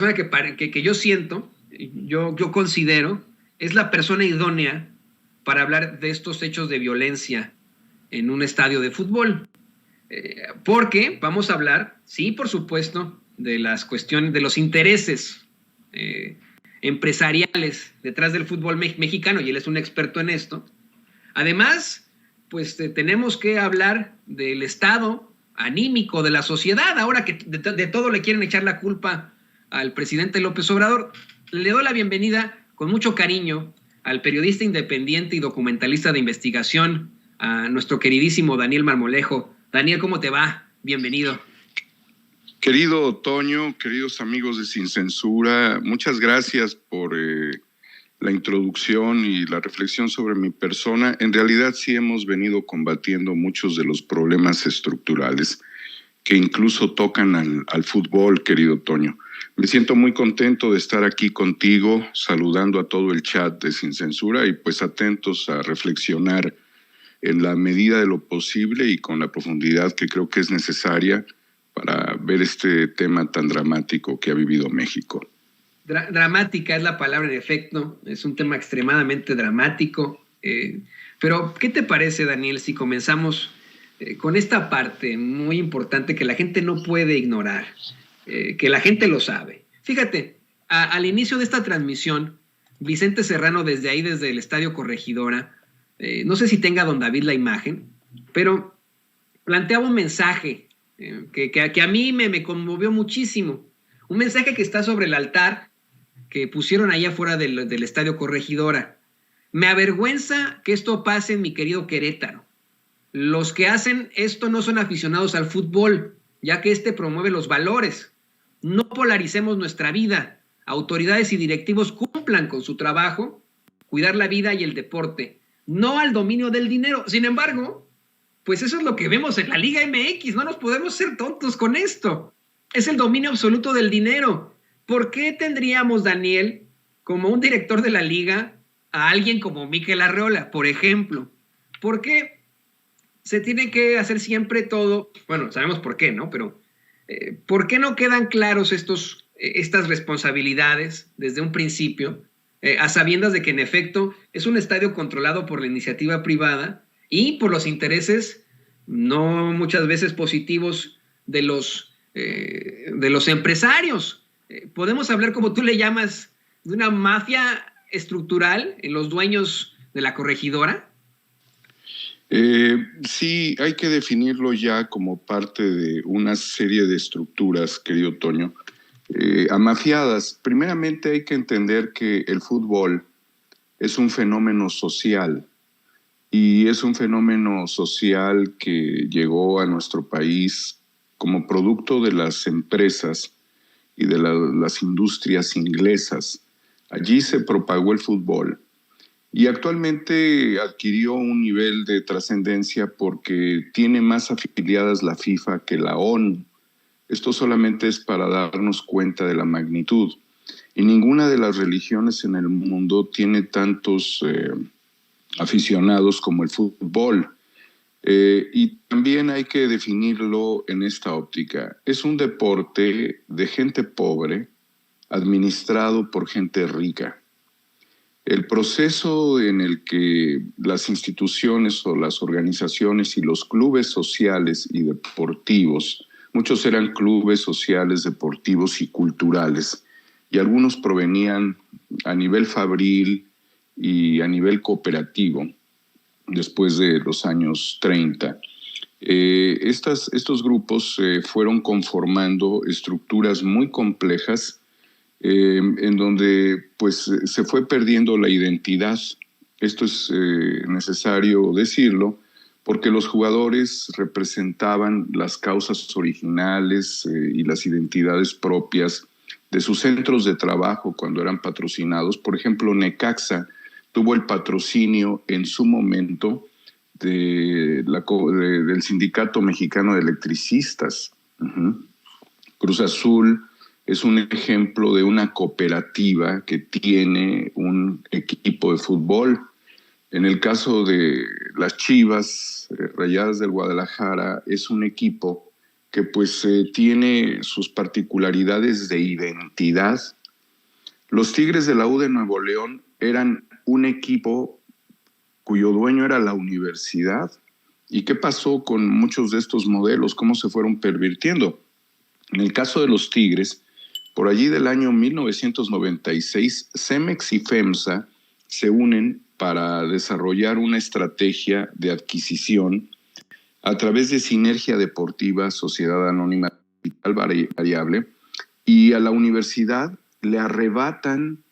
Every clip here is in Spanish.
que yo siento, yo considero, es la persona idónea para hablar de estos hechos de violencia en un estadio de fútbol. Porque vamos a hablar, sí, por supuesto, de las cuestiones, de los intereses empresariales detrás del fútbol mexicano, y él es un experto en esto. Además, pues tenemos que hablar del estado anímico de la sociedad, ahora que de todo le quieren echar la culpa al presidente López Obrador. Le doy la bienvenida con mucho cariño al periodista independiente y documentalista de investigación, a nuestro queridísimo Daniel Marmolejo. Daniel, ¿cómo te va? Bienvenido. Querido Toño, queridos amigos de Sin Censura, muchas gracias por la introducción y la reflexión sobre mi persona. En realidad sí hemos venido combatiendo muchos de los problemas estructurales que incluso tocan al fútbol, querido Toño. Me siento muy contento de estar aquí contigo, saludando a todo el chat de Sin Censura y pues atentos a reflexionar en la medida de lo posible y con la profundidad que creo que es necesaria para ver este tema tan dramático que ha vivido México. Dramática es la palabra, en efecto, es un tema extremadamente dramático, pero ¿qué te parece, Daniel, si comenzamos con esta parte muy importante que la gente no puede ignorar, que la gente lo sabe? Fíjate, al inicio de esta transmisión, Vicente Serrano desde el Estadio Corregidora, no sé si tenga don David la imagen, pero planteaba un mensaje que a mí me conmovió muchísimo. Un mensaje que está sobre el altar que pusieron allá afuera del Estadio Corregidora. Me avergüenza que esto pase en mi querido Querétaro. Los que hacen esto no son aficionados al fútbol, ya que este promueve los valores. No polaricemos nuestra vida. Autoridades y directivos cumplan con su trabajo, cuidar la vida y el deporte, no al dominio del dinero. Sin embargo, pues eso es lo que vemos en la Liga MX. No nos podemos ser tontos con esto. Es el dominio absoluto del dinero. ¿Por qué tendríamos, Daniel, como un director de la liga, a alguien como Mikel Arreola, por ejemplo? ¿Por qué se tiene que hacer siempre todo? Bueno, sabemos por qué, ¿no? Pero ¿por qué no quedan claros estas responsabilidades desde un principio, a sabiendas de que en efecto es un estadio controlado por la iniciativa privada y por los intereses no muchas veces positivos de los empresarios? Podemos hablar, como tú le llamas, de una mafia estructural en los dueños de la Corregidora. Sí, hay que definirlo ya como parte de una serie de estructuras, querido Toño, amafiadas. Primeramente hay que entender que el fútbol es un fenómeno social y es un fenómeno social que llegó a nuestro país como producto de las empresas y de las industrias inglesas. Allí se propagó el fútbol y actualmente adquirió un nivel de trascendencia porque tiene más afiliadas la FIFA que la ONU. Esto solamente es para darnos cuenta de la magnitud. Y ninguna de las religiones en el mundo tiene tantos aficionados como el fútbol. Y también hay que definirlo en esta óptica. Es un deporte de gente pobre, administrado por gente rica. El proceso en el que las instituciones o las organizaciones y los clubes sociales y deportivos, muchos eran clubes sociales, deportivos y culturales, y algunos provenían a nivel fabril y a nivel cooperativo, después de los años 30. Estos grupos fueron conformando estructuras muy complejas en donde pues, se fue perdiendo la identidad. Esto es necesario decirlo porque los jugadores representaban las causas originales y las identidades propias de sus centros de trabajo cuando eran patrocinados. Por ejemplo, Necaxa tuvo el patrocinio en su momento del Sindicato Mexicano de Electricistas. Uh-huh. Cruz Azul es un ejemplo de una cooperativa que tiene un equipo de fútbol. En el caso de las Chivas Rayadas del Guadalajara, es un equipo que pues tiene sus particularidades de identidad. Los Tigres de la U de Nuevo León eran un equipo cuyo dueño era la universidad. ¿Y qué pasó con muchos de estos modelos? ¿Cómo se fueron pervirtiendo? En el caso de los Tigres, por allí del año 1996, Cemex y FEMSA se unen para desarrollar una estrategia de adquisición a través de Sinergia Deportiva, Sociedad Anónima Capital Variable, y a la universidad le arrebatan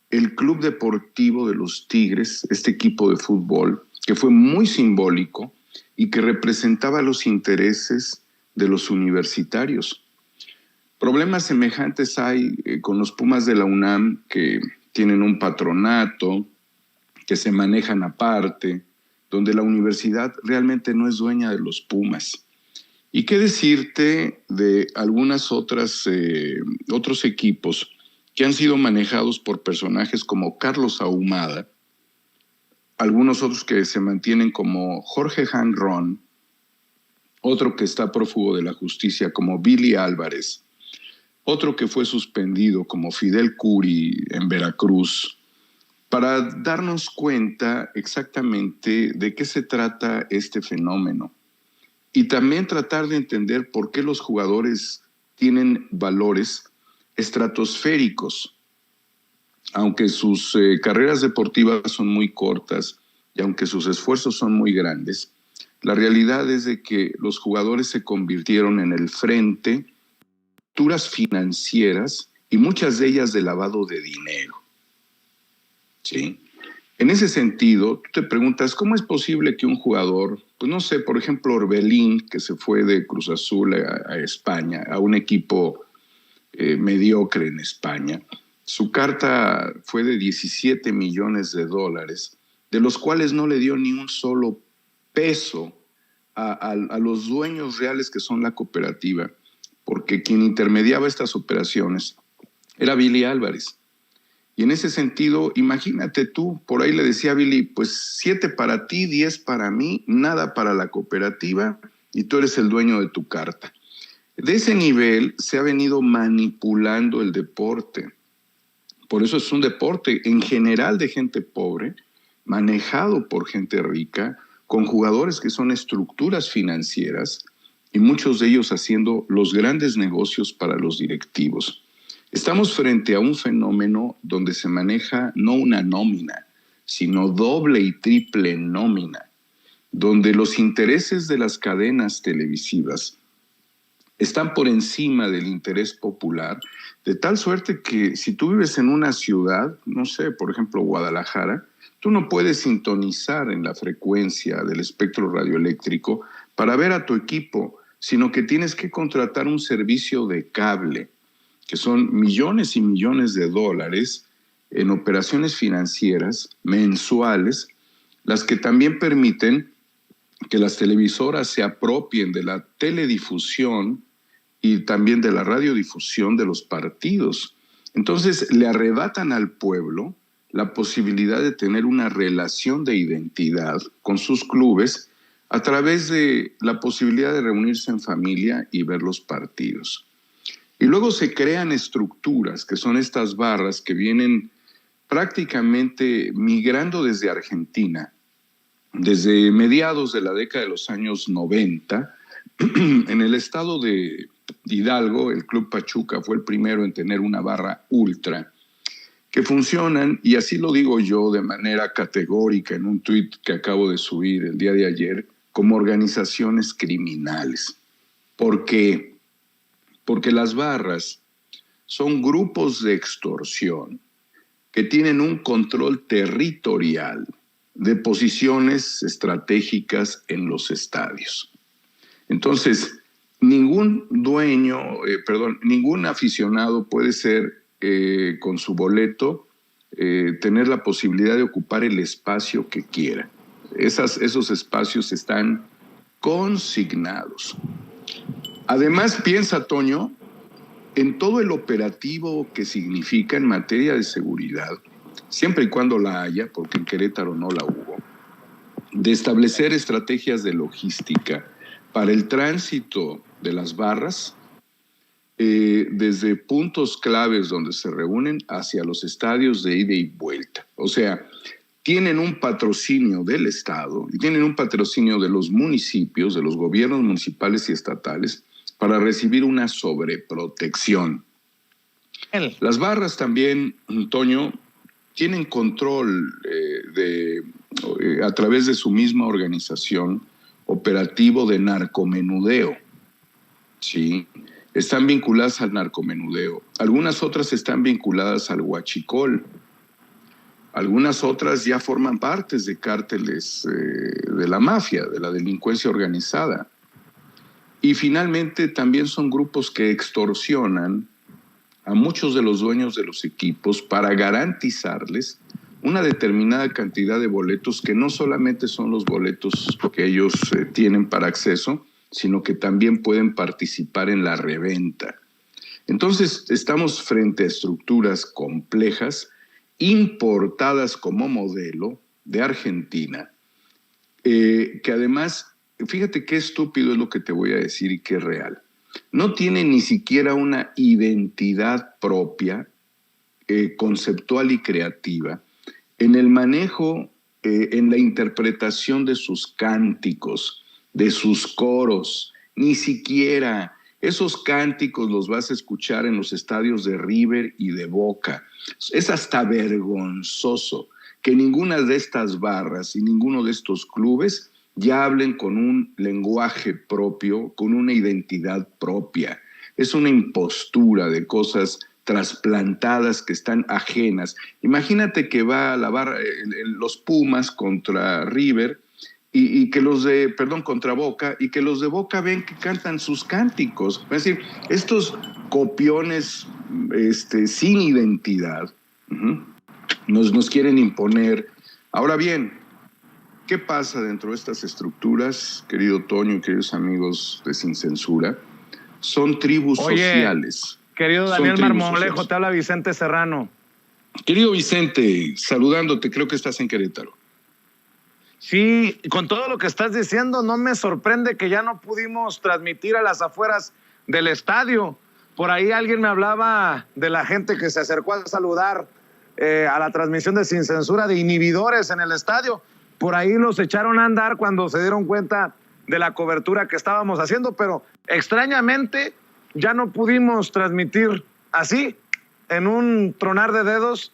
el Club Deportivo de los Tigres, este equipo de fútbol, que fue muy simbólico y que representaba los intereses de los universitarios. Problemas semejantes hay con los Pumas de la UNAM, que tienen un patronato, que se manejan aparte, donde la universidad realmente no es dueña de los Pumas. ¿Y qué decirte de algunas otros equipos que han sido manejados por personajes como Carlos Ahumada, algunos otros que se mantienen como Jorge Hanron, otro que está prófugo de la justicia como Billy Álvarez, otro que fue suspendido como Fidel Curi en Veracruz, para darnos cuenta exactamente de qué se trata este fenómeno y también tratar de entender por qué los jugadores tienen valores estratosféricos. Aunque sus carreras deportivas son muy cortas y aunque sus esfuerzos son muy grandes, la realidad es de que los jugadores se convirtieron en el frente de estructuras financieras y muchas de ellas de lavado de dinero. ¿Sí? En ese sentido, tú te preguntas, ¿cómo es posible que un jugador, pues no sé, por ejemplo, Orbelín, que se fue de Cruz Azul a España, a un equipo mediocre en España, su carta fue de $17 millones, de los cuales no le dio ni un solo peso a los dueños reales que son la cooperativa, porque quien intermediaba estas operaciones era Billy Álvarez. Y en ese sentido, imagínate tú, por ahí le decía a Billy, pues 7 para ti, 10 para mí, nada para la cooperativa y tú eres el dueño de tu carta. De ese nivel se ha venido manipulando el deporte. Por eso es un deporte en general de gente pobre, manejado por gente rica, con jugadores que son estructuras financieras y muchos de ellos haciendo los grandes negocios para los directivos. Estamos frente a un fenómeno donde se maneja no una nómina, sino doble y triple nómina, donde los intereses de las cadenas televisivas están por encima del interés popular, de tal suerte que si tú vives en una ciudad, no sé, por ejemplo Guadalajara, tú no puedes sintonizar en la frecuencia del espectro radioeléctrico para ver a tu equipo, sino que tienes que contratar un servicio de cable, que son millones y millones de dólares en operaciones financieras mensuales, las que también permiten que las televisoras se apropien de la teledifusión y también de la radiodifusión de los partidos. Entonces le arrebatan al pueblo la posibilidad de tener una relación de identidad con sus clubes a través de la posibilidad de reunirse en familia y ver los partidos. Y luego se crean estructuras, que son estas barras que vienen prácticamente migrando desde Argentina, desde mediados de la década de los años 90, en el estado de Hidalgo, el Club Pachuca fue el primero en tener una barra ultra, que funcionan, y así lo digo yo de manera categórica en un tuit que acabo de subir el día de ayer, como organizaciones criminales. ¿Por qué? Porque las barras son grupos de extorsión que tienen un control territorial de posiciones estratégicas en los estadios. Entonces, ningún ningún aficionado puede ser con su boleto, tener la posibilidad de ocupar el espacio que quiera. Esos espacios están consignados. Además, piensa, Toño, en todo el operativo que significa en materia de seguridad, siempre y cuando la haya, porque en Querétaro no la hubo, de establecer estrategias de logística para el tránsito de las barras, desde puntos claves donde se reúnen hacia los estadios de ida y vuelta. O sea, tienen un patrocinio del Estado y tienen un patrocinio de los municipios, de los gobiernos municipales y estatales, para recibir una sobreprotección. Las barras también, Toño, tienen control a través de su misma organización operativo de narcomenudeo. Sí, están vinculadas al narcomenudeo. Algunas otras están vinculadas al huachicol. Algunas otras ya forman partes de cárteles de la mafia, de la delincuencia organizada. Y finalmente también son grupos que extorsionan a muchos de los dueños de los equipos para garantizarles una determinada cantidad de boletos que no solamente son los boletos que ellos tienen para acceso, sino que también pueden participar en la reventa. Entonces, estamos frente a estructuras complejas, importadas como modelo de Argentina, que además, fíjate qué estúpido es lo que te voy a decir y qué real. No tiene ni siquiera una identidad propia, conceptual y creativa, en el manejo, en la interpretación de sus cánticos, de sus coros. Ni siquiera esos cánticos los vas a escuchar en los estadios de River y de Boca. Es hasta vergonzoso que ninguna de estas barras y ninguno de estos clubes ya hablen con un lenguaje propio, con una identidad propia. Es una impostura de cosas trasplantadas que están ajenas. Imagínate que va a la barra, los Pumas contra River y que contra Boca, y que los de Boca ven que cantan sus cánticos. Es decir, estos copiones sin identidad nos quieren imponer. Ahora bien, ¿qué pasa dentro de estas estructuras, querido Toño y queridos amigos de Sin Censura? Son tribus sociales. Querido Daniel Marmolejo, te habla Vicente Serrano. Querido Vicente, saludándote, creo que estás en Querétaro. Sí, con todo lo que estás diciendo, no me sorprende que ya no pudimos transmitir a las afueras del estadio. Por ahí alguien me hablaba de la gente que se acercó a saludar a la transmisión de Sin Censura, de inhibidores en el estadio. Por ahí los echaron a andar cuando se dieron cuenta de la cobertura que estábamos haciendo, pero extrañamente ya no pudimos transmitir así, en un tronar de dedos,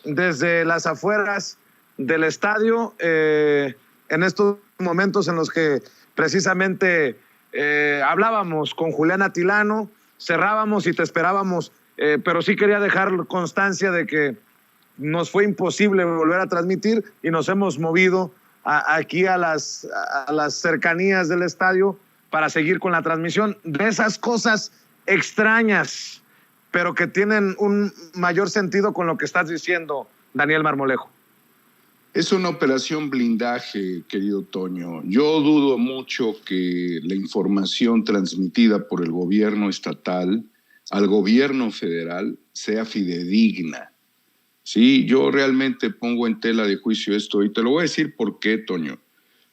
desde las afueras del estadio, en estos momentos en los que precisamente hablábamos con Julián Atilano, cerrábamos y te esperábamos, pero sí quería dejar constancia de que nos fue imposible volver a transmitir y nos hemos movido aquí a las cercanías del estadio para seguir con la transmisión de esas cosas extrañas, pero que tienen un mayor sentido con lo que estás diciendo, Daniel Marmolejo. Es una operación blindaje, querido Toño. Yo dudo mucho que la información transmitida por el gobierno estatal al gobierno federal sea fidedigna. Sí, yo realmente pongo en tela de juicio esto y te lo voy a decir por qué, Toño.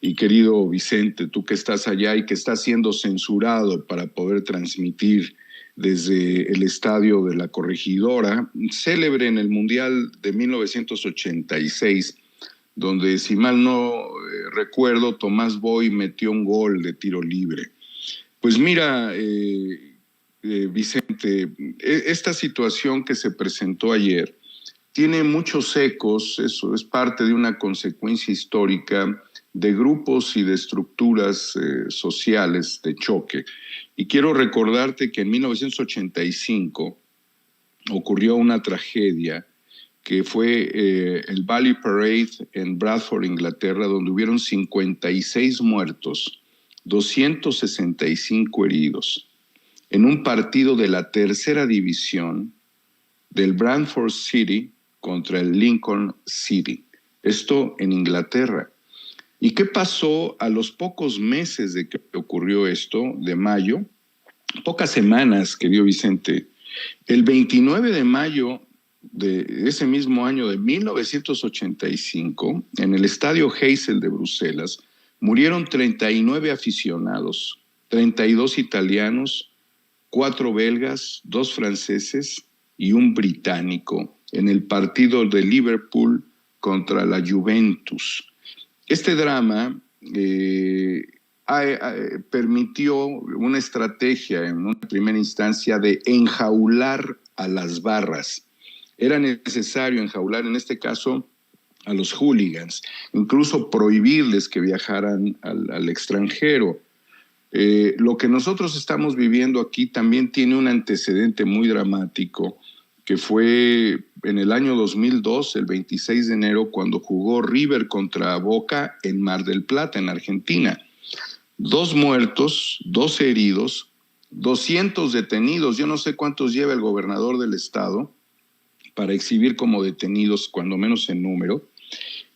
Y querido Vicente, tú que estás allá y que estás siendo censurado para poder transmitir desde el estadio de la Corregidora, célebre en el Mundial de 1986, donde, si mal no recuerdo, Tomás Boy metió un gol de tiro libre. Pues mira, Vicente, esta situación que se presentó ayer tiene muchos ecos, eso es parte de una consecuencia histórica de grupos y de estructuras sociales de choque. Y quiero recordarte que en 1985 ocurrió una tragedia que fue el Valley Parade en Bradford, Inglaterra, donde hubieron 56 muertos, 265 heridos, en un partido de la tercera división del Bradford City contra el Lincoln City. Esto en Inglaterra. ¿Y qué pasó a los pocos meses de que ocurrió esto, de mayo? Pocas semanas, querido Vicente. El 29 de mayo de ese mismo año de 1985, en el Estadio Heysel de Bruselas, murieron 39 aficionados 32 italianos, 4 belgas, 2 franceses y un británico en el partido de Liverpool contra la Juventus. Este drama permitió una estrategia en una primera instancia de enjaular a las barras. Era necesario enjaular, en este caso, a los hooligans, incluso prohibirles que viajaran al extranjero. Lo que nosotros estamos viviendo aquí también tiene un antecedente muy dramático, que fue en el año 2002, el 26 de enero, cuando jugó River contra Boca en Mar del Plata, en Argentina. 2 muertos, 2 heridos, 200 detenidos. Yo no sé cuántos lleva el gobernador del estado para exhibir como detenidos, cuando menos en número.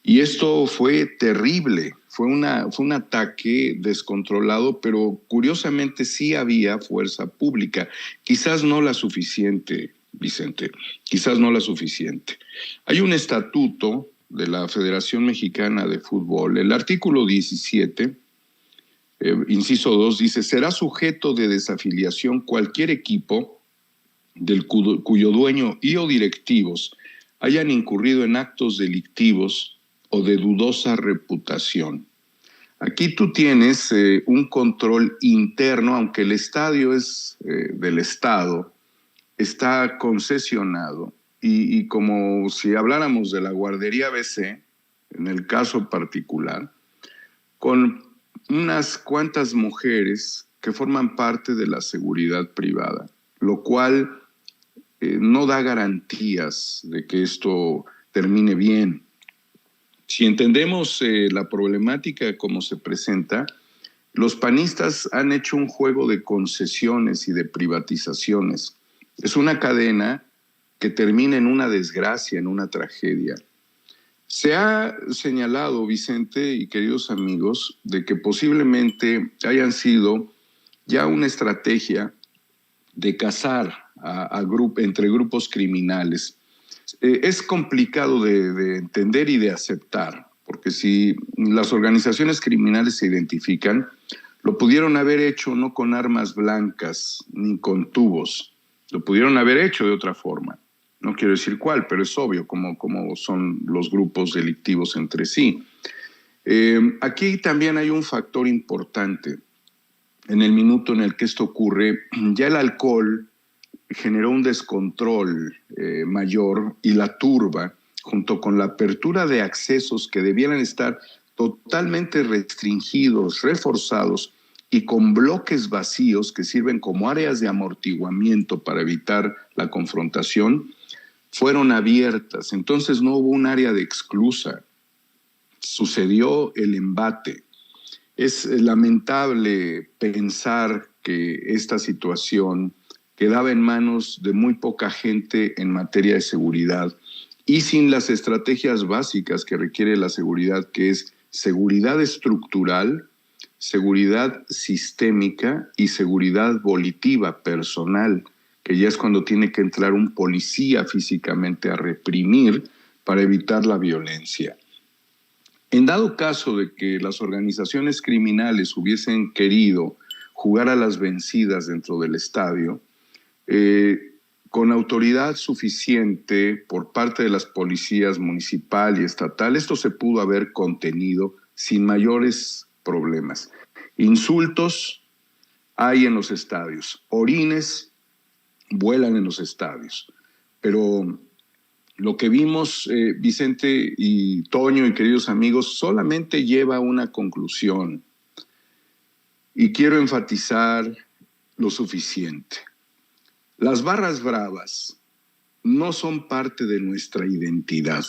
Y esto fue terrible, fue un ataque descontrolado, pero curiosamente sí había fuerza pública, quizás no la suficiente, Vicente, quizás no la suficiente. Hay un estatuto de la Federación Mexicana de Fútbol, el artículo 17, inciso 2, dice: será sujeto de desafiliación cualquier equipo cuyo dueño y o directivos hayan incurrido en actos delictivos o de dudosa reputación. Aquí tú tienes un control interno, aunque el estadio es del Estado, está concesionado, y como si habláramos de la guardería ABC, en el caso particular, con unas cuantas mujeres que forman parte de la seguridad privada, lo cual no da garantías de que esto termine bien. Si entendemos la problemática como se presenta, los panistas han hecho un juego de concesiones y de privatizaciones. Es una cadena que termina en una desgracia, en una tragedia. Se ha señalado, Vicente y queridos amigos, de que posiblemente hayan sido ya una estrategia de cazar entre grupos criminales. Es complicado de entender y de aceptar, porque si las organizaciones criminales se identifican, lo pudieron haber hecho no con armas blancas ni con tubos, lo pudieron haber hecho de otra forma. No quiero decir cuál, pero es obvio cómo son los grupos delictivos entre sí. Aquí también hay un factor importante. En el minuto en el que esto ocurre, ya el alcohol generó un descontrol mayor, y la turba, junto con la apertura de accesos que debieran estar totalmente restringidos, reforzados y con bloques vacíos que sirven como áreas de amortiguamiento para evitar la confrontación, fueron abiertas. Entonces no hubo un área de exclusa. Sucedió el embate. Es lamentable pensar que esta situación quedaba en manos de muy poca gente en materia de seguridad y sin las estrategias básicas que requiere la seguridad, que es seguridad estructural, seguridad sistémica y seguridad volitiva, personal, que ya es cuando tiene que entrar un policía físicamente a reprimir para evitar la violencia. En dado caso de que las organizaciones criminales hubiesen querido jugar a las vencidas dentro del estadio, con autoridad suficiente por parte de las policías municipal y estatal, esto se pudo haber contenido sin mayores problemas. Insultos hay en los estadios, orines vuelan en los estadios, pero lo que vimos, Vicente y Toño y queridos amigos, solamente lleva a una conclusión, y quiero enfatizar lo suficiente. Las barras bravas no son parte de nuestra identidad.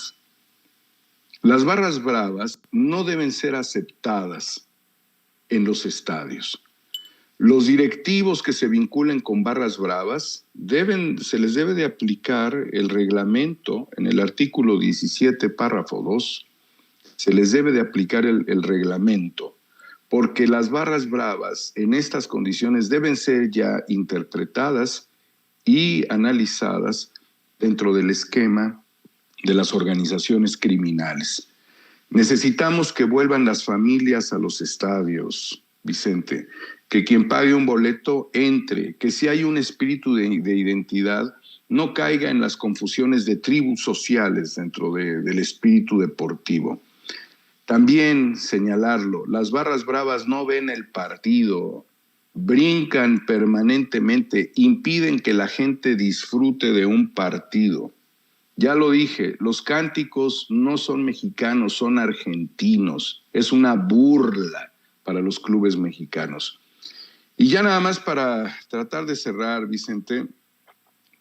Las barras bravas no deben ser aceptadas en los estadios. Los directivos que se vinculen con barras bravas se les debe de aplicar el reglamento en el artículo 17, párrafo 2. Se les debe de aplicar el reglamento, porque las barras bravas en estas condiciones deben ser ya interpretadas y analizadas dentro del esquema de las organizaciones criminales. Necesitamos que vuelvan las familias a los estadios, Vicente, que quien pague un boleto entre, que si hay un espíritu de identidad, no caiga en las confusiones de tribus sociales dentro del espíritu deportivo. También señalarlo, las barras bravas no ven el partido, brincan permanentemente, impiden que la gente disfrute de un partido. Ya lo dije, los cánticos no son mexicanos, son argentinos. Es una burla para los clubes mexicanos. Y ya nada más para tratar de cerrar, Vicente,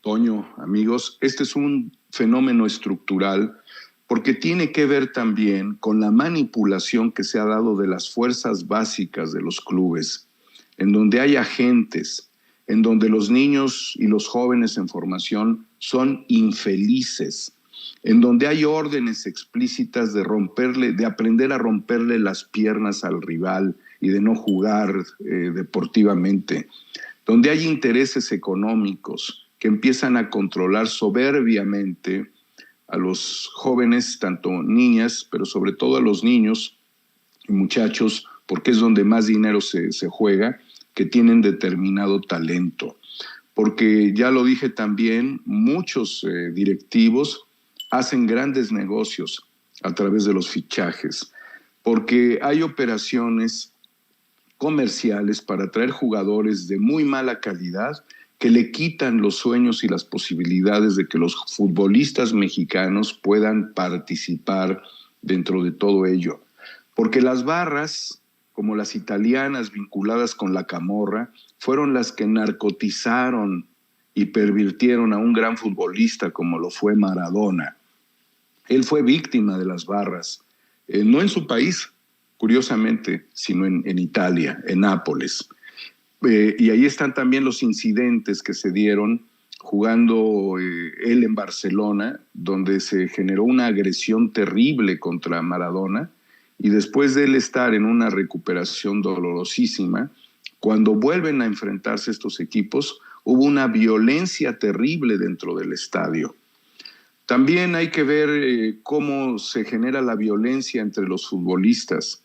Toño, amigos, este es un fenómeno estructural porque tiene que ver también con la manipulación que se ha dado de las fuerzas básicas de los clubes, en donde hay agentes, en donde los niños y los jóvenes en formación son infelices, en donde hay órdenes explícitas de aprender a romperle las piernas al rival y de no jugar deportivamente, donde hay intereses económicos que empiezan a controlar soberbiamente a los jóvenes, tanto niñas, pero sobre todo a los niños y muchachos, porque es donde más dinero se juega, que tienen determinado talento. Porque ya lo dije también, muchos directivos hacen grandes negocios a través de los fichajes, porque hay operaciones comerciales para traer jugadores de muy mala calidad que le quitan los sueños y las posibilidades de que los futbolistas mexicanos puedan participar dentro de todo ello. Porque las barras, como las italianas vinculadas con la camorra, fueron las que narcotizaron y pervirtieron a un gran futbolista como lo fue Maradona. Él fue víctima de las barras, no en su país, curiosamente, sino en Italia, en Nápoles. Y ahí están también los incidentes que se dieron jugando él en Barcelona, donde se generó una agresión terrible contra Maradona, y después de él estar en una recuperación dolorosísima, cuando vuelven a enfrentarse estos equipos, hubo una violencia terrible dentro del estadio. También hay que ver cómo se genera la violencia entre los futbolistas.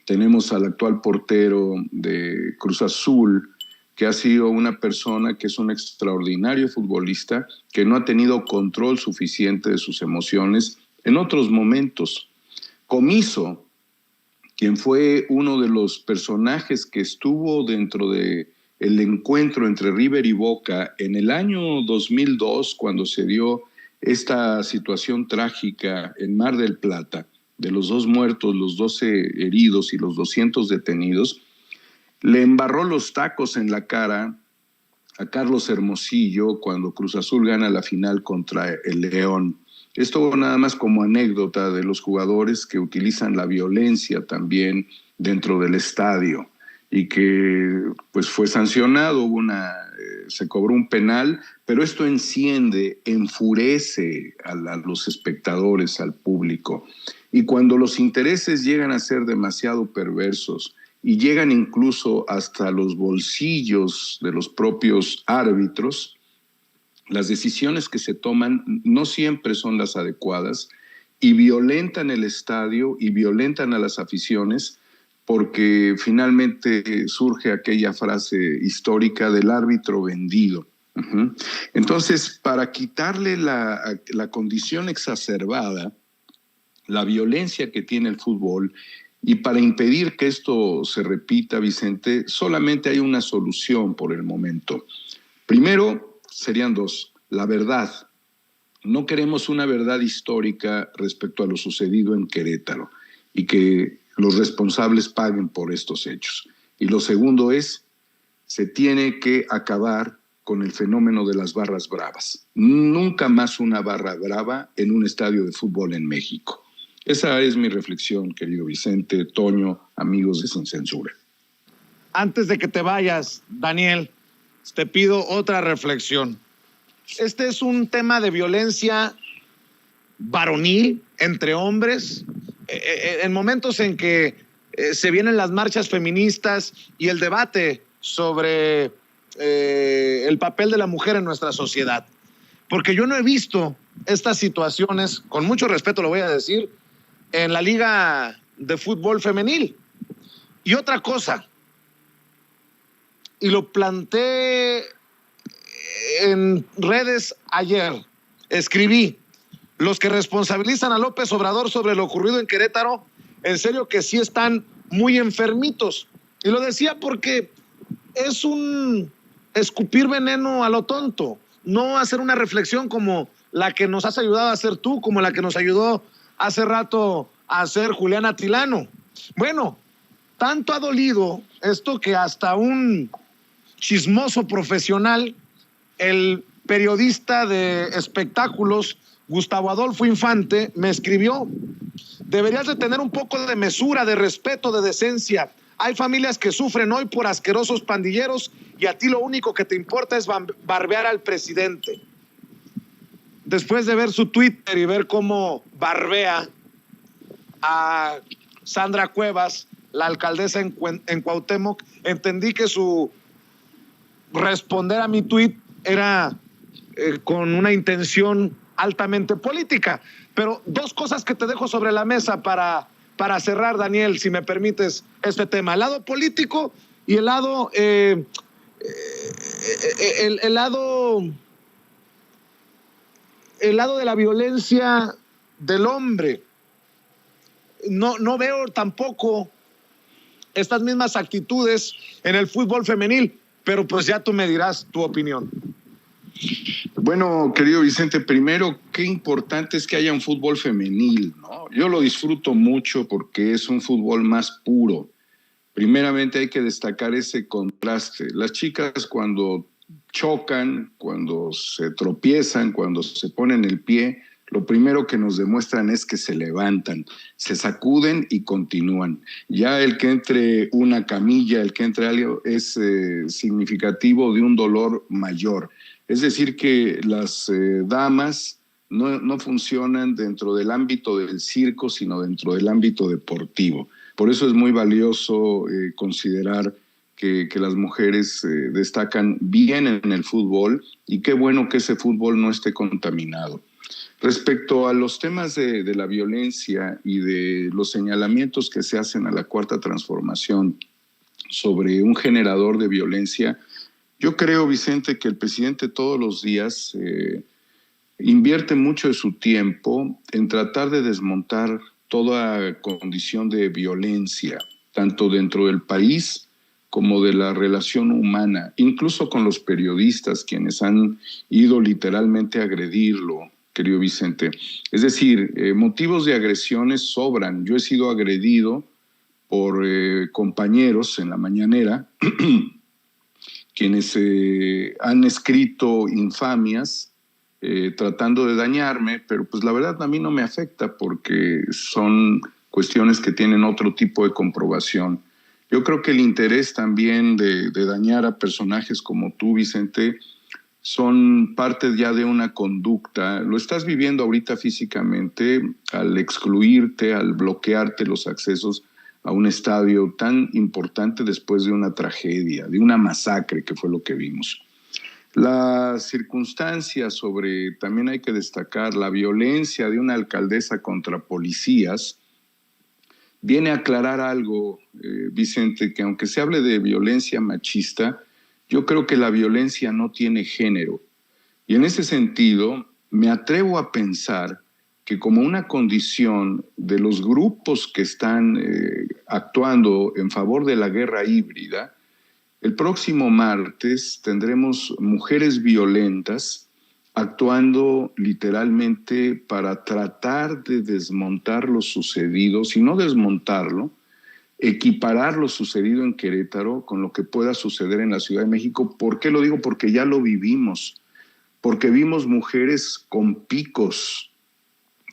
Tenemos al actual portero de Cruz Azul, que ha sido una persona que es un extraordinario futbolista, que no ha tenido control suficiente de sus emociones en otros momentos. Comiso, quien fue uno de los personajes que estuvo dentro del encuentro entre River y Boca en el año 2002, cuando se dio esta situación trágica en Mar del Plata, de los 2 muertos, los 12 heridos y los 200 detenidos, le embarró los tacos en la cara a Carlos Hermosillo cuando Cruz Azul gana la final contra el León. Esto nada más como anécdota de los jugadores que utilizan la violencia también dentro del estadio y que pues fue sancionado, se cobró un penal, pero esto enciende, enfurece a los espectadores, al público. Y cuando los intereses llegan a ser demasiado perversos y llegan incluso hasta los bolsillos de los propios árbitros, las decisiones que se toman no siempre son las adecuadas y violentan el estadio y violentan a las aficiones, porque finalmente surge aquella frase histórica del árbitro vendido. Entonces, para quitarle la condición exacerbada, la violencia que tiene el fútbol, y para impedir que esto se repita, Vicente, solamente hay una solución por el momento. Primero, serían 2. La verdad. No queremos una verdad histórica respecto a lo sucedido en Querétaro y que los responsables paguen por estos hechos. Y lo segundo es, se tiene que acabar con el fenómeno de las barras bravas. Nunca más una barra brava en un estadio de fútbol en México. Esa es mi reflexión, querido Vicente, Toño, amigos de Sin Censura. Antes de que te vayas, Daniel, te pido otra reflexión. Este es un tema de violencia varonil entre hombres, en momentos en que se vienen las marchas feministas y el debate sobre el papel de la mujer en nuestra sociedad. Porque yo no he visto estas situaciones, con mucho respeto lo voy a decir, en la Liga de Fútbol Femenil. Y otra cosa, y lo planteé en redes ayer. Escribí: los que responsabilizan a López Obrador sobre lo ocurrido en Querétaro, en serio que sí están muy enfermitos. Y lo decía porque es un escupir veneno a lo tonto, no hacer una reflexión como la que nos has ayudado a hacer tú, como la que nos ayudó hace rato a hacer Julián Atilano. Bueno, tanto ha dolido esto que hasta un chismoso profesional, el periodista de espectáculos Gustavo Adolfo Infante, me escribió: deberías de tener un poco de mesura, de respeto, de decencia. Hay familias que sufren hoy por asquerosos pandilleros y a ti lo único que te importa es barbear al presidente. Después de ver su Twitter y ver cómo barbea a Sandra Cuevas, la alcaldesa en Cuauhtémoc, entendí que su responder a mi tweet era con una intención altamente política. Pero dos cosas que te dejo sobre la mesa para cerrar, Daniel, si me permites, este tema: el lado político y el lado el lado de la violencia del hombre. No veo tampoco estas mismas actitudes en el fútbol femenil, pero pues ya tú me dirás tu opinión. Bueno, querido Vicente, primero, qué importante es que haya un fútbol femenil, ¿no? Yo lo disfruto mucho porque es un fútbol más puro. Primeramente hay que destacar ese contraste. Las chicas cuando chocan, cuando se tropiezan, cuando se ponen el pie, lo primero que nos demuestran es que se levantan, se sacuden y continúan. Ya el que entre una camilla, el que entre algo es significativo de un dolor mayor. Es decir, que las damas no funcionan dentro del ámbito del circo, sino dentro del ámbito deportivo. Por eso es muy valioso considerar que las mujeres destacan bien en el fútbol, y qué bueno que ese fútbol no esté contaminado. Respecto a los temas de la violencia y de los señalamientos que se hacen a la Cuarta Transformación sobre un generador de violencia, yo creo, Vicente, que el presidente todos los días invierte mucho de su tiempo en tratar de desmontar toda condición de violencia, tanto dentro del país como de la relación humana, incluso con los periodistas, quienes han ido literalmente a agredirlo, querido Vicente. Es decir, motivos de agresiones sobran. Yo he sido agredido por compañeros en la mañanera, quienes han escrito infamias tratando de dañarme, pero pues la verdad a mí no me afecta porque son cuestiones que tienen otro tipo de comprobación. Yo creo que el interés también de dañar a personajes como tú, Vicente, son parte ya de una conducta. Lo estás viviendo ahorita físicamente al excluirte, al bloquearte los accesos a un estadio tan importante después de una tragedia, de una masacre que fue lo que vimos. La circunstancia sobre, también hay que destacar, la violencia de una alcaldesa contra policías, viene a aclarar algo, Vicente, que aunque se hable de violencia machista, yo creo que la violencia no tiene género. Y en ese sentido, me atrevo a pensar que como una condición de los grupos que están actuando en favor de la guerra híbrida, el próximo martes tendremos mujeres violentas actuando literalmente para tratar de desmontar lo sucedido, si no desmontarlo, equiparar lo sucedido en Querétaro con lo que pueda suceder en la Ciudad de México. ¿Por qué lo digo? Porque ya lo vivimos, porque vimos mujeres con picos,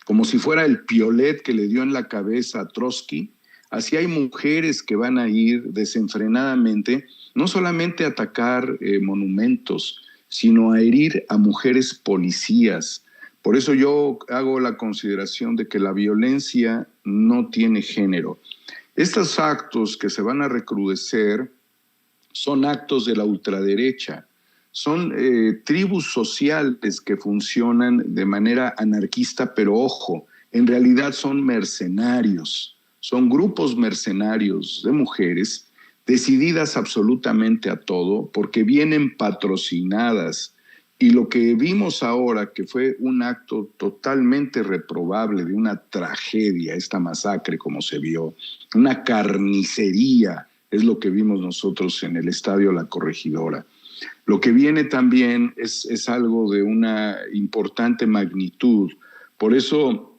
como si fuera el piolet que le dio en la cabeza a Trotsky. Así hay mujeres que van a ir desenfrenadamente, no solamente a atacar monumentos, sino a herir a mujeres policías. Por eso yo hago la consideración de que la violencia no tiene género. Estos actos que se van a recrudecer son actos de la ultraderecha, son tribus sociales que funcionan de manera anarquista, pero ojo, en realidad son mercenarios, son grupos mercenarios de mujeres decididas absolutamente a todo, porque vienen patrocinadas. Y lo que vimos ahora, que fue un acto totalmente reprobable, de una tragedia, esta masacre como se vio, una carnicería, es lo que vimos nosotros en el Estadio La Corregidora. Lo que viene también es algo de una importante magnitud. Por eso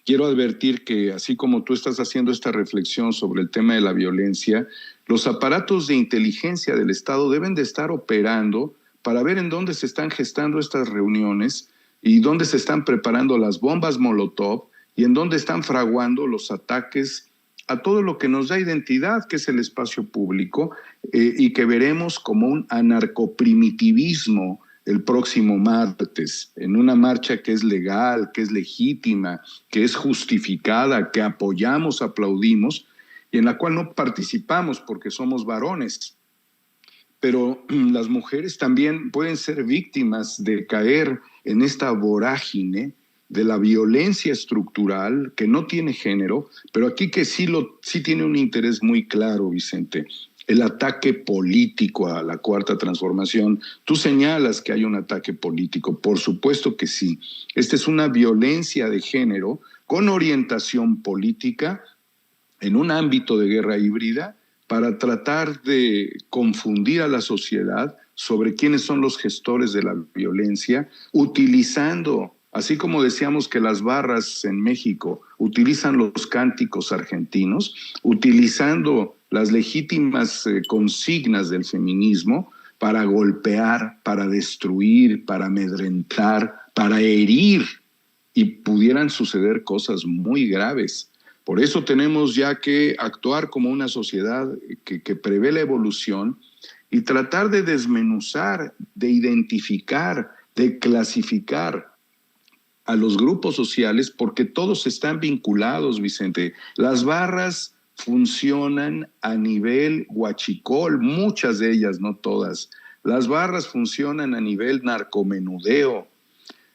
quiero advertir que, así como tú estás haciendo esta reflexión sobre el tema de la violencia, los aparatos de inteligencia del Estado deben de estar operando para ver en dónde se están gestando estas reuniones y dónde se están preparando las bombas Molotov y en dónde están fraguando los ataques a todo lo que nos da identidad, que es el espacio público, y que veremos como un anarcoprimitivismo el próximo martes, en una marcha que es legal, que es legítima, que es justificada, que apoyamos, aplaudimos, y en la cual no participamos porque somos varones. Pero las mujeres también pueden ser víctimas de caer en esta vorágine de la violencia estructural que no tiene género, pero aquí que sí tiene un interés muy claro, Vicente, el ataque político a la Cuarta Transformación. Tú señalas que hay un ataque político, por supuesto que sí. Esta es una violencia de género con orientación política en un ámbito de guerra híbrida, para tratar de confundir a la sociedad sobre quiénes son los gestores de la violencia, utilizando, así como decíamos que las barras en México utilizan los cánticos argentinos, utilizando las legítimas consignas del feminismo para golpear, para destruir, para amedrentar, para herir, y pudieran suceder cosas muy graves. Por eso tenemos ya que actuar como una sociedad que prevé la evolución y tratar de desmenuzar, de identificar, de clasificar a los grupos sociales, porque todos están vinculados, Vicente. Las barras funcionan a nivel huachicol, muchas de ellas, no todas. Las barras funcionan a nivel narcomenudeo.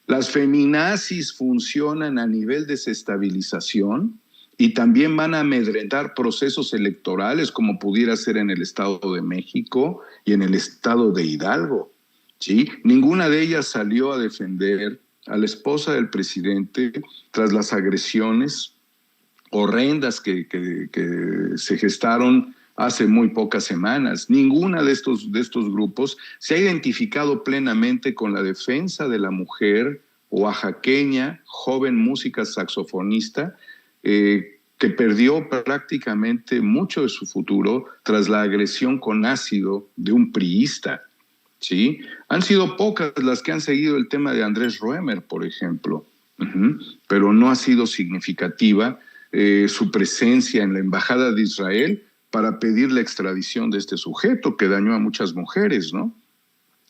Las feminazis funcionan a nivel desestabilización. Y también van a amedrentar procesos electorales, como pudiera ser en el Estado de México y en el Estado de Hidalgo, ¿sí? Ninguna de ellas salió a defender a la esposa del presidente tras las agresiones horrendas que se gestaron hace muy pocas semanas. Ninguna de estos grupos se ha identificado plenamente con la defensa de la mujer oaxaqueña, joven música saxofonista, que perdió prácticamente mucho de su futuro tras la agresión con ácido de un priista, ¿sí? Han sido pocas las que han seguido el tema de Andrés Roemer, por ejemplo, pero no ha sido significativa su presencia en la Embajada de Israel para pedir la extradición de este sujeto que dañó a muchas mujeres, ¿no?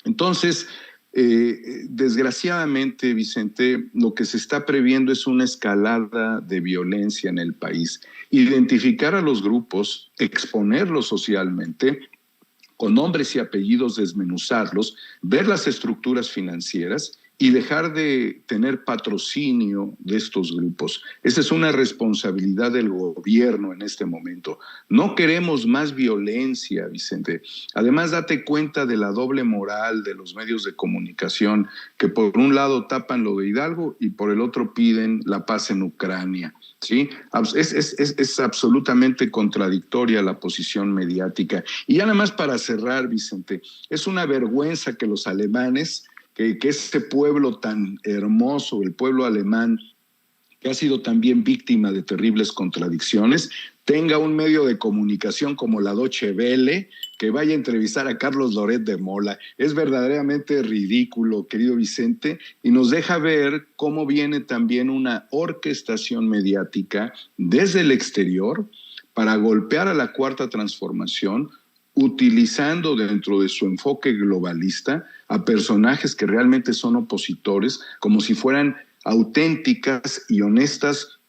Entonces, desgraciadamente, Vicente, lo que se está previendo es una escalada de violencia en el país. Identificar a los grupos, exponerlos socialmente, con nombres y apellidos desmenuzarlos, ver las estructuras financieras y dejar de tener patrocinio de estos grupos. Esa es una responsabilidad del gobierno en este momento. No queremos más violencia, Vicente. Además, date cuenta de la doble moral de los medios de comunicación, que por un lado tapan lo de Hidalgo y por el otro piden la paz en Ucrania, ¿sí? Es absolutamente contradictoria la posición mediática. Y ya nada más para cerrar, Vicente, es una vergüenza que los alemanes, que este pueblo tan hermoso, el pueblo alemán, que ha sido también víctima de terribles contradicciones, tenga un medio de comunicación como la Deutsche Welle, que vaya a entrevistar a Carlos Loret de Mola. Es verdaderamente ridículo, querido Vicente, y nos deja ver cómo viene también una orquestación mediática desde el exterior para golpear a la Cuarta Transformación, utilizando dentro de su enfoque globalista a personajes que realmente son opositores, como si fueran auténticas y honestas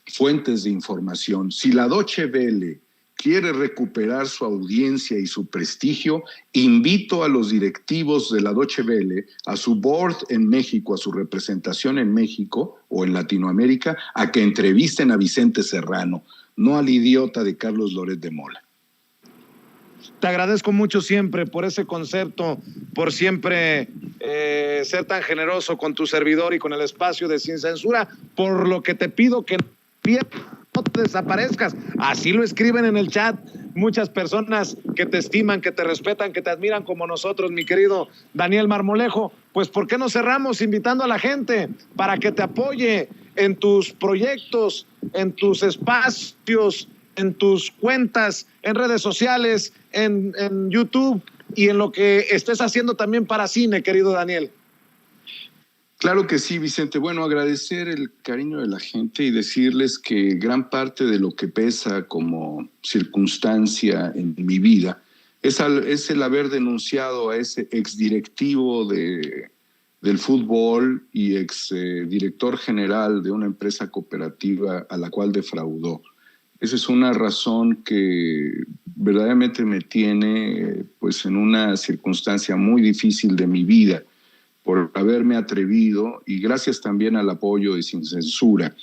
fuentes de información. Si la Deutsche Welle quiere recuperar su audiencia y su prestigio, invito a los directivos de la Deutsche Welle, a su board en México, a su representación en México o en Latinoamérica, a que entrevisten a Vicente Serrano, no al idiota de Carlos Loret de Mola. Te agradezco mucho siempre por ese concepto, por siempre ser tan generoso con tu servidor y con el espacio de Sin Censura, por lo que te pido que no te desaparezcas. Así lo escriben en el chat muchas personas que te estiman, que te respetan, que te admiran como nosotros, mi querido Daniel Marmolejo. Pues ¿por qué no cerramos invitando a la gente para que te apoye en tus proyectos, en tus espacios, en tus cuentas, en redes sociales, en YouTube y en lo que estés haciendo también para cine, querido Daniel? Claro que sí, Vicente. Bueno, agradecer el cariño de la gente y decirles que gran parte de lo que pesa como circunstancia en mi vida es el haber denunciado a ese exdirectivo del fútbol y exdirector general de una empresa cooperativa a la cual defraudó. Esa es una razón que verdaderamente me tiene pues en una circunstancia muy difícil de mi vida, por haberme atrevido, y gracias también al apoyo de Sin Censura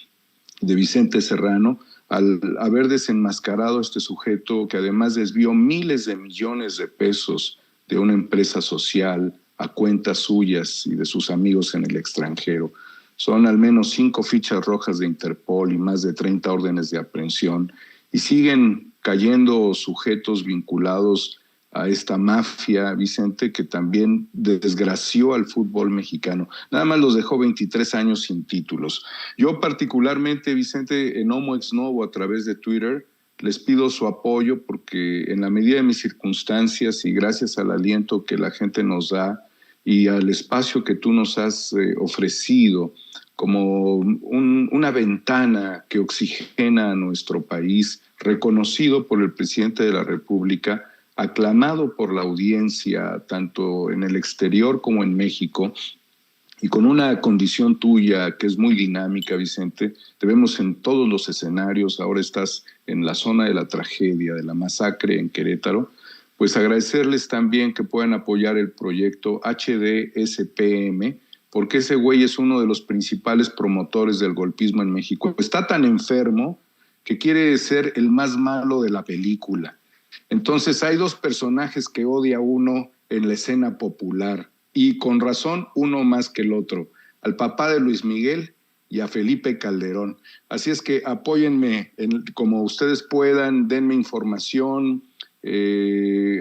de Vicente Serrano, al haber desenmascarado a este sujeto que además desvió miles de millones de pesos de una empresa social a cuentas suyas y de sus amigos en el extranjero. Son al menos 5 fichas rojas de Interpol y más de 30 órdenes de aprehensión, y siguen cayendo sujetos vinculados a esta mafia, Vicente, que también desgració al fútbol mexicano. Nada más los dejó 23 años sin títulos. Yo particularmente, Vicente, en Homo Ex Novo a través de Twitter, les pido su apoyo porque en la medida de mis circunstancias y gracias al aliento que la gente nos da y al espacio que tú nos has ofrecido como una ventana que oxigena a nuestro país, reconocido por el presidente de la República, aclamado por la audiencia, tanto en el exterior como en México, y con una condición tuya que es muy dinámica, Vicente. Te vemos en todos los escenarios. Ahora estás en la zona de la tragedia, de la masacre en Querétaro. Pues agradecerles también que puedan apoyar el proyecto HDSPM, porque ese güey es uno de los principales promotores del golpismo en México. Está tan enfermo que quiere ser el más malo de la película. Entonces hay 2 personajes que odia uno en la escena popular, y con razón uno más que el otro, al papá de Luis Miguel y a Felipe Calderón. Así es que apóyenme como ustedes puedan, denme información,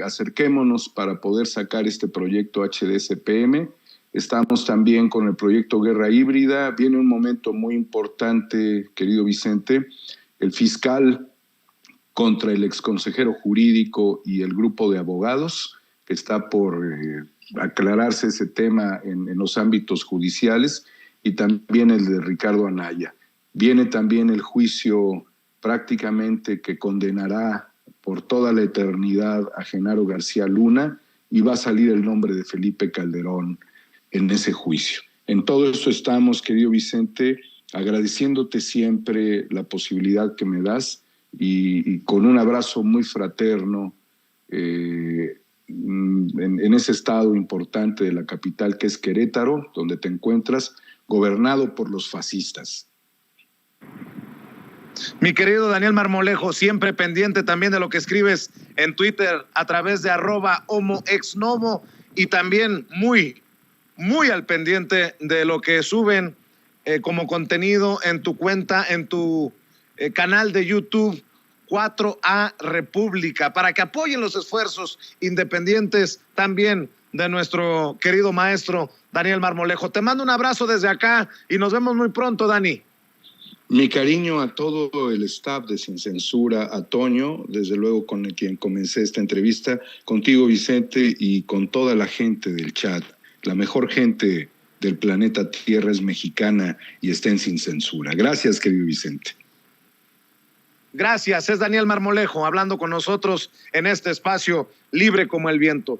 acerquémonos para poder sacar este proyecto HDSPM. Estamos también con el proyecto Guerra Híbrida. Viene un momento muy importante, querido Vicente. El fiscal contra el exconsejero jurídico y el grupo de abogados, que está por aclararse ese tema en los ámbitos judiciales, y también el de Ricardo Anaya. Viene también el juicio prácticamente que condenará por toda la eternidad a Genaro García Luna, y va a salir el nombre de Felipe Calderón en ese juicio. En todo esto estamos, querido Vicente, agradeciéndote siempre la posibilidad que me das, y con un abrazo muy fraterno en ese estado importante de la capital que es Querétaro, donde te encuentras, gobernado por los fascistas. Mi querido Daniel Marmolejo, siempre pendiente también de lo que escribes en Twitter a través de @HomoExNovo, y también muy al pendiente de lo que suben como contenido en tu cuenta, en tu canal de YouTube 4A República, para que apoyen los esfuerzos independientes también de nuestro querido maestro Daniel Marmolejo. Te mando un abrazo desde acá y nos vemos muy pronto, Dani. Mi cariño a todo el staff de Sin Censura, a Toño, desde luego con quien comencé esta entrevista, contigo, Vicente, y con toda la gente del chat. La mejor gente del planeta Tierra es mexicana y está en Sin Censura. Gracias, querido Vicente. Gracias, es Daniel Marmolejo hablando con nosotros en este espacio libre como el viento.